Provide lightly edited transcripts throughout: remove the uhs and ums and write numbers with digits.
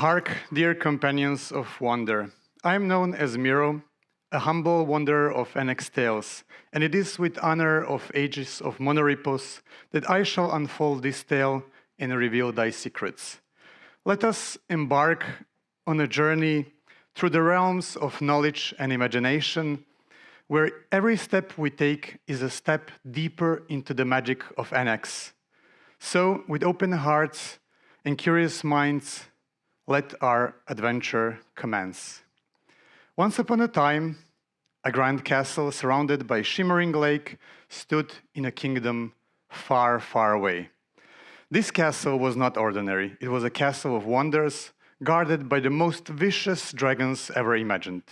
Hark, dear companions of wonder. I am known as Miro, a humble wanderer of NX tales, and it is with honor of ages of monorepos that I shall unfold this tale and reveal thy secrets. Let us embark on a journey through the realms of knowledge and imagination, where every step we take is a step deeper into the magic of NX. So, with open hearts and curious minds, let our adventure commence. Once upon a time, a grand castle surrounded by a shimmering lake stood in a kingdom far, far away. This castle was not ordinary. It was a castle of wonders, guarded by the most vicious dragons ever imagined.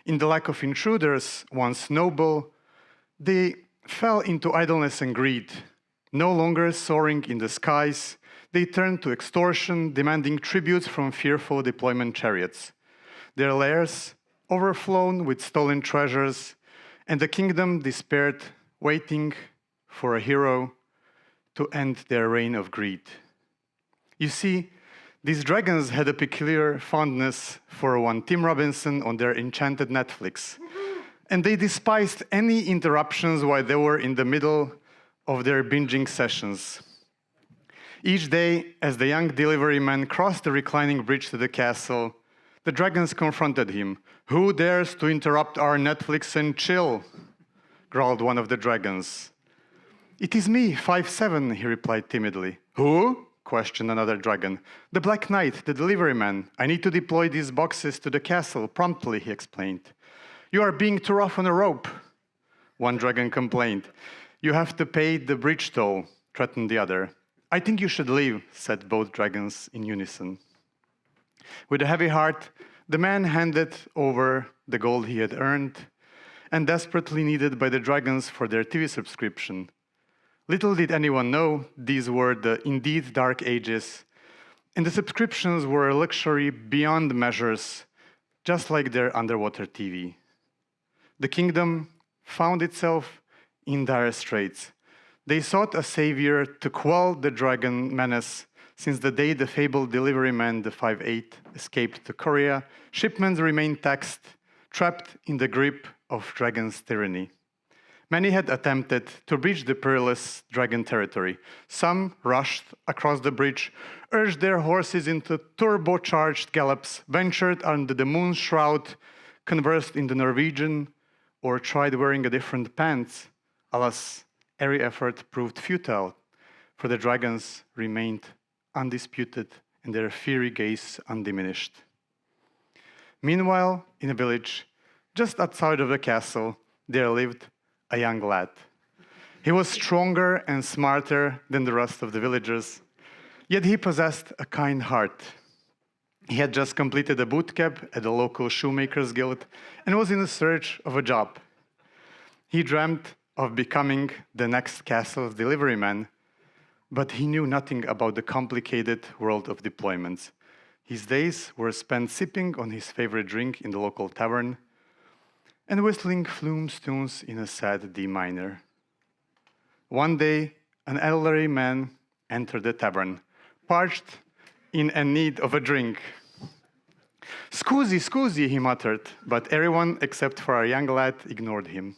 In the lack of intruders, once noble, they fell into idleness and greed. No longer soaring in the skies, they turned to extortion, demanding tributes from fearful deployment chariots. Their lairs overflown with stolen treasures, and the kingdom despaired, waiting for a hero to end their reign of greed. You see, these dragons had a peculiar fondness for one Tim Robinson on their enchanted Netflix, and they despised any interruptions while they were in the middle of their binging sessions. Each day, as the young delivery man crossed the reclining bridge to the castle, the dragons confronted him. "Who dares to interrupt our Netflix and chill?" growled one of the dragons. "It is me, 5-7, he replied timidly. "Who?" questioned another dragon. "The Black Knight, the delivery man. I need to deploy these boxes to the castle promptly," he explained. "You are being too rough on a rope," one dragon complained. "You have to pay the bridge toll," threatened the other. "I think you should leave," said both dragons in unison. With a heavy heart, the man handed over the gold he had earned and desperately needed by the dragons for their TV subscription. Little did anyone know these were the indeed dark ages, and the subscriptions were a luxury beyond measures, just like their underwater TV. The kingdom found itself in dire straits. They sought a savior to quell the dragon menace. Since the day the fabled delivery man, the 5-8, escaped to Korea, shipments remained taxed, trapped in the grip of dragon's tyranny. Many had attempted to breach the perilous dragon territory. Some rushed across the bridge, urged their horses into turbocharged gallops, ventured under the moon's shroud, conversed in the Norwegian, or tried wearing a different pants. Alas, every effort proved futile, for the dragons remained undisputed and their fiery gaze undiminished. Meanwhile, in a village just outside of the castle, there lived a young lad. He was stronger and smarter than the rest of the villagers, yet he possessed a kind heart. He had just completed a boot camp at the local shoemakers guild and was in search of a job. He dreamt of becoming the next castle's delivery man, but he knew nothing about the complicated world of deployments. His days were spent sipping on his favorite drink in the local tavern and whistling Flume's tunes in a sad D minor. One day, an elderly man entered the tavern, parched and in need of a drink. Scusi, he muttered, but everyone except for our young lad ignored him.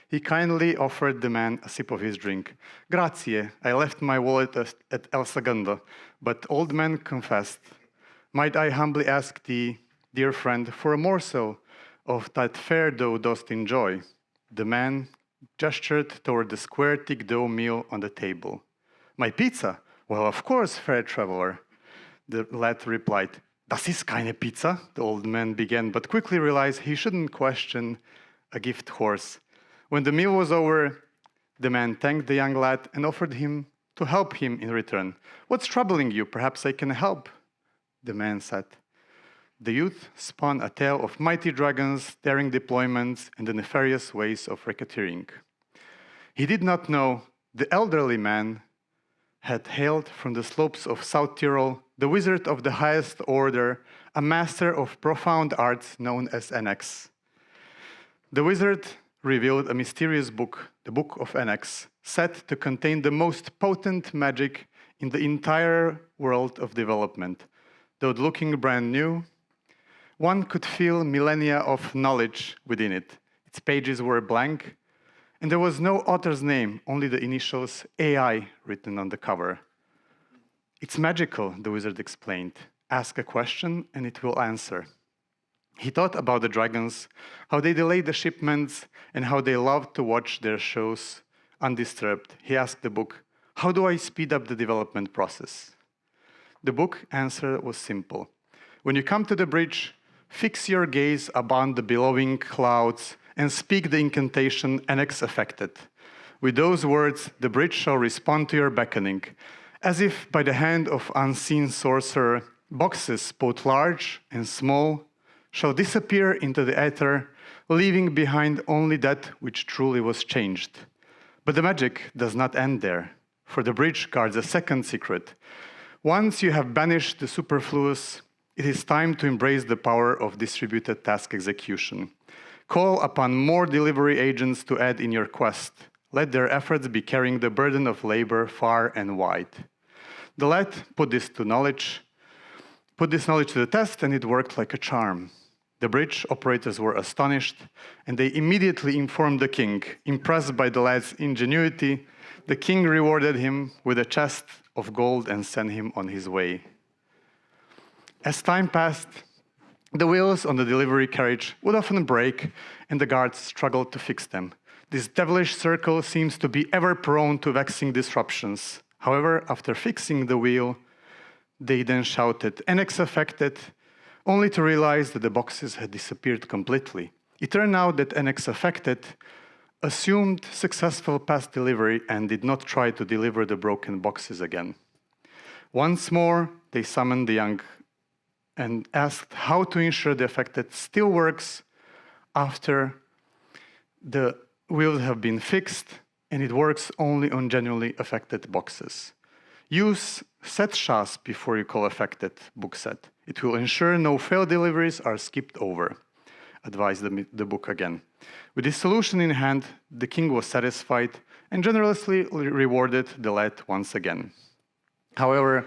He kindly offered the man a sip of his drink. "Grazie, I left my wallet at El Segundo," but old man confessed. "Might I humbly ask thee, dear friend, for a morsel of that fair dough dost enjoy?" The man gestured toward the square thick dough meal on the table. "My pizza? Well, of course, fair traveler," the lad replied. "Das ist keine Pizza," the old man began, but quickly realized he shouldn't question a gift horse. When the meal was over, the man thanked the young lad and offered him to help him in return. "What's troubling you? Perhaps I can help," the man said. The youth spun a tale of mighty dragons, daring deployments, and the nefarious ways of racketeering. He did not know the elderly man had hailed from the slopes of South Tyrol, the wizard of the highest order, a master of profound arts known as NX. The wizard revealed a mysterious book, the Book of NX, said to contain the most potent magic in the entire world of development, though looking brand new, one could feel millennia of knowledge within it. Its pages were blank, and there was no author's name, only the initials AI written on the cover. It's magical, the wizard explained. Ask a question and it will answer. He thought about the dragons, how they delayed the shipments, and how they loved to watch their shows undisturbed. He asked the book, how do I speed up the development process? The book answer was simple. When you come to the bridge, fix your gaze upon the billowing clouds and speak the incantation NX affected. With those words, the bridge shall respond to your beckoning. As if by the hand of unseen sorcerer, boxes, both large and small, shall disappear into the ether, leaving behind only that which truly was changed. But the magic does not end there, for the bridge guards a second secret. Once you have banished the superfluous, it is time to embrace the power of distributed task execution. Call upon more delivery agents to add in your quest. Let their efforts be carrying the burden of labor far and wide. The lad put this knowledge to the test, and it worked like a charm. The bridge operators were astonished, and they immediately informed the king. Impressed by the lad's ingenuity, the king rewarded him with a chest of gold and sent him on his way. As time passed, the wheels on the delivery carriage would often break, and the guards struggled to fix them. This devilish circle seems to be ever prone to vexing disruptions. However, after fixing the wheel, they then shouted, NX affected, only to realize that the boxes had disappeared completely. It turned out that NX affected assumed successful past delivery and did not try to deliver the broken boxes again. Once more, they summoned the young and asked how to ensure the affected still works after the wheels have been fixed, and it works only on genuinely affected boxes. Use set shas before you call affected, book said. It will ensure no failed deliveries are skipped over, advised the book again. With this solution in hand, the king was satisfied and generously rewarded the lad once again. However,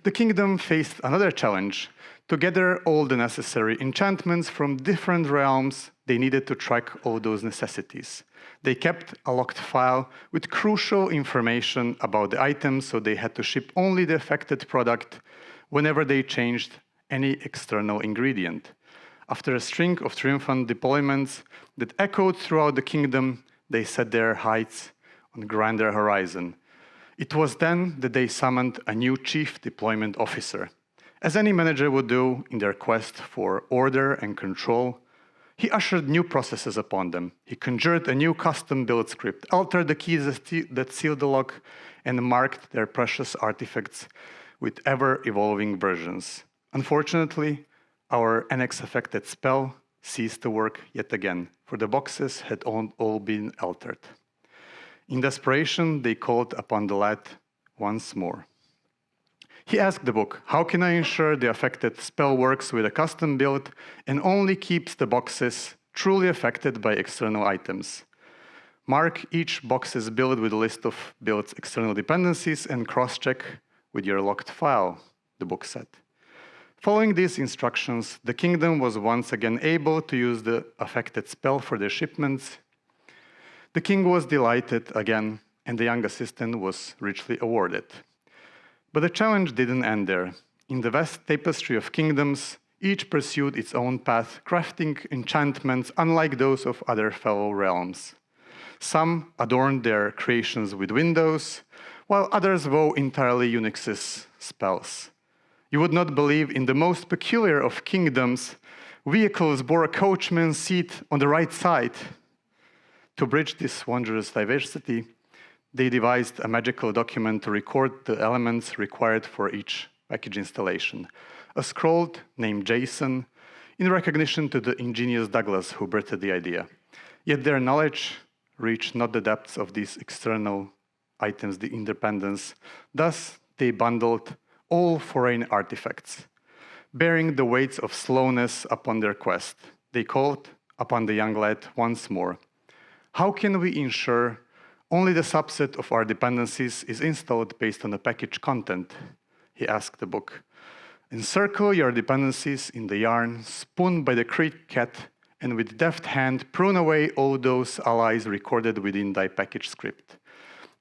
the kingdom faced another challenge. To gather all the necessary enchantments from different realms, they needed to track all those necessities. They kept a locked file with crucial information about the items, so they had to ship only the affected product whenever they changed any external ingredient. After a string of triumphant deployments that echoed throughout the kingdom, they set their heights on a grander horizon. It was then that they summoned a new chief deployment officer. As any manager would do in their quest for order and control, he ushered new processes upon them. He conjured a new custom-built script, altered the keys that sealed the lock, and marked their precious artifacts with ever-evolving versions. Unfortunately, our NX-affected spell ceased to work yet again, for the boxes had all been altered. In desperation, they called upon the lad once more. He asked the book, how can I ensure the affected spell works with a custom build and only keeps the boxes truly affected by external items? Mark each box's build with a list of build's external dependencies and cross-check with your locked file, the book said. Following these instructions, the kingdom was once again able to use the affected spell for their shipments. The king was delighted again, and the young assistant was richly awarded. But the challenge didn't end there. In the vast tapestry of kingdoms, each pursued its own path, crafting enchantments unlike those of other fellow realms. Some adorned their creations with windows, while others wove entirely Unix's spells. You would not believe, in the most peculiar of kingdoms, vehicles bore a coachman's seat on the right side. To bridge this wondrous diversity, they devised a magical document to record the elements required for each package installation. A scroll named JSON, in recognition to the ingenious Douglas who birthed the idea. Yet their knowledge reached not the depths of these external items, the independence. Thus, they bundled all foreign artifacts, bearing the weights of slowness upon their quest. They called upon the young lad once more. How can we ensure only the subset of our dependencies is installed based on the package content? He asked the book. Encircle your dependencies in the yarn, spoon by the Crete cat, and with deft hand prune away all those allies recorded within thy package script.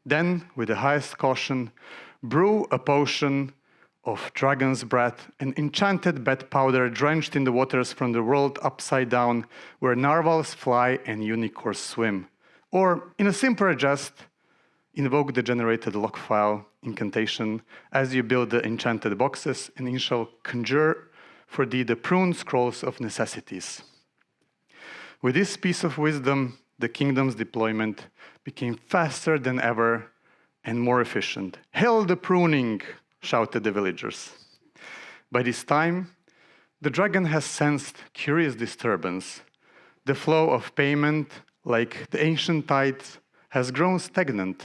Then, with the highest caution, brew a potion of dragon's breath, an enchanted bat powder drenched in the waters from the world upside down, where narwhals fly and unicorns swim. Or, in a simpler jest, invoke the generated log file incantation as you build the enchanted boxes, and it shall conjure for thee the pruned scrolls of necessities. With this piece of wisdom, the kingdom's deployment became faster than ever and more efficient. Hail the pruning, shouted the villagers. By this time, the dragon has sensed curious disturbance. The flow of payment, like the ancient tides, has grown stagnant,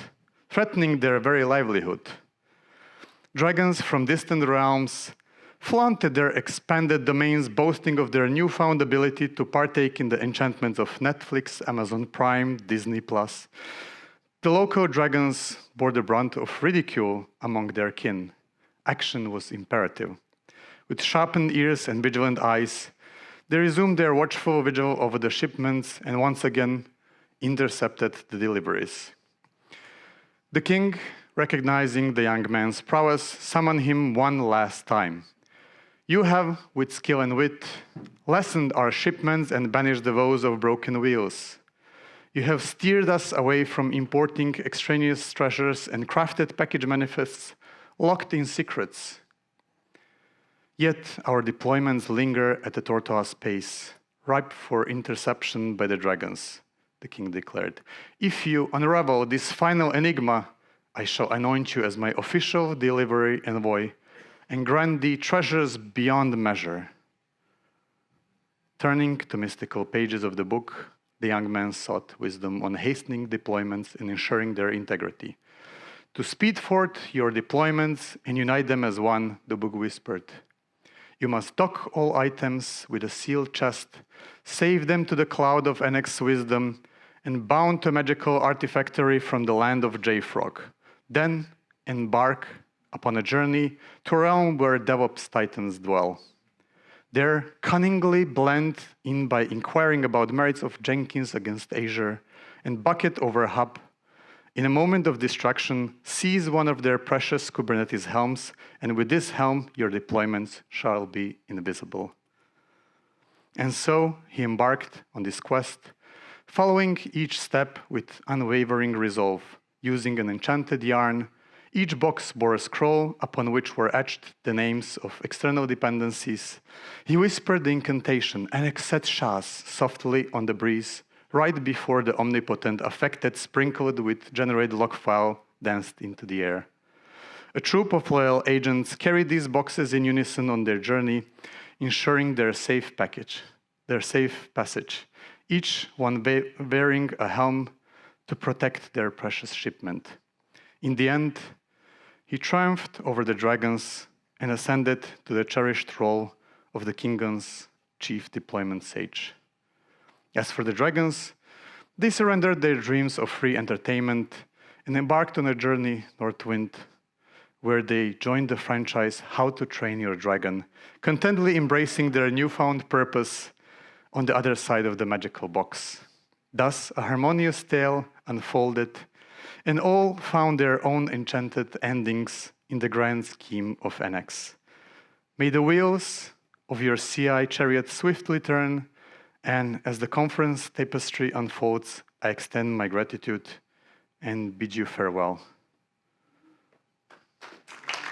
threatening their very livelihood. Dragons from distant realms flaunted their expanded domains, boasting of their newfound ability to partake in the enchantments of Netflix, Amazon Prime, Disney+. The local dragons bore the brunt of ridicule among their kin. Action was imperative. With sharpened ears and vigilant eyes, they resumed their watchful vigil over the shipments and once again intercepted the deliveries. The king, recognizing the young man's prowess, summoned him one last time. You have, with skill and wit, lessened our shipments and banished the woes of broken wheels. You have steered us away from importing extraneous treasures and crafted package manifests locked in secrets. Yet our deployments linger at a tortoise pace, ripe for interception by the dragons, the king declared. If you unravel this final enigma, I shall anoint you as my official delivery envoy and grant thee treasures beyond measure. Turning to mystical pages of the book, the young man sought wisdom on hastening deployments and ensuring their integrity. To speed forth your deployments and unite them as one, the book whispered. You must dock all items with a sealed chest, save them to the cloud of Annex wisdom, and bound to a magical artifactory from the land of J-Frog. Then embark upon a journey to a realm where DevOps titans dwell. There, cunningly blend in by inquiring about merits of Jenkins against Azure, and bucket over hub. In a moment of distraction, seize one of their precious Kubernetes helms, and with this helm, your deployments shall be invisible. And so he embarked on this quest, following each step with unwavering resolve, using an enchanted yarn. Each box bore a scroll upon which were etched the names of external dependencies. He whispered the incantation, Annex set shas, softly on the breeze, right before the omnipotent affected sprinkled with generated log file danced into the air. A troop of loyal agents carried these boxes in unison on their journey, ensuring their safe passage, each one wearing a helm to protect their precious shipment. In the end, he triumphed over the dragons and ascended to the cherished role of the kingdom's chief deployment sage. As for the dragons, they surrendered their dreams of free entertainment and embarked on a journey northwind, where they joined the franchise How to Train Your Dragon, contentedly embracing their newfound purpose on the other side of the magical box. Thus, a harmonious tale unfolded, and all found their own enchanted endings in the grand scheme of Annex. May the wheels of your CI chariot swiftly turn, and as the conference tapestry unfolds, I extend my gratitude and bid you farewell.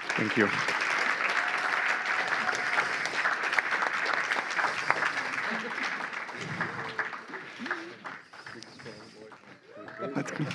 Thank you. That's good.